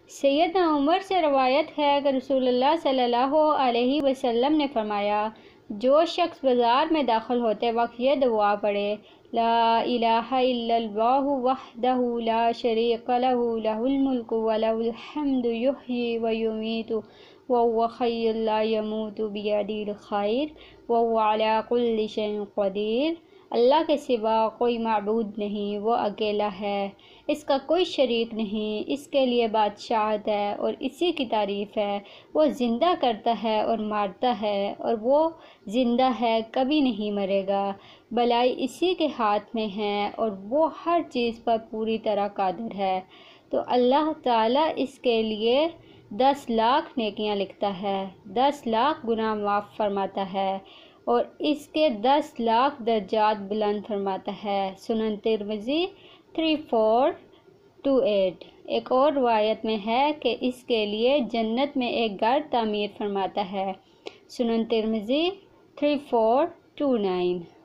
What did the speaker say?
سیدنا عمر سے روایت ہے کہ رسول اللہ صلی اللہ علیہ وسلم نے فرمایا، جو شخص بازار میں داخل ہوتے وقت یہ دعا پڑھے، لا الہ الا اللہ وحدہ لا شریک لہ لہ الملک ولہ الحمد یحیی ویمیت وہو حی لا یموت بیدہ الخیر وہو علی کل شیء قدیر، اللہ کے سوا کوئی معبود نہیں، وہ اکیلا ہے، اس کا کوئی شریک نہیں، اس کے لیے بادشاہت ہے اور اسی کی تعریف ہے، وہ زندہ کرتا ہے اور مارتا ہے، اور وہ زندہ ہے کبھی نہیں مرے گا، بھلائی اسی کے ہاتھ میں ہے اور وہ ہر چیز پر پوری طرح قادر ہے۔ تو اللہ تعالیٰ اس کے لیے 10 لاکھ نیکیاں لکھتا ہے، 10 لاکھ گناہ معاف فرماتا ہے اور اس کے 10 لاکھ درجات بلند فرماتا ہے۔ سنن ترمذی 3428۔ ایک اور روایت میں ہے کہ اس کے لیے جنت میں ایک گھر تعمیر فرماتا ہے۔ سنن ترمذی 3429۔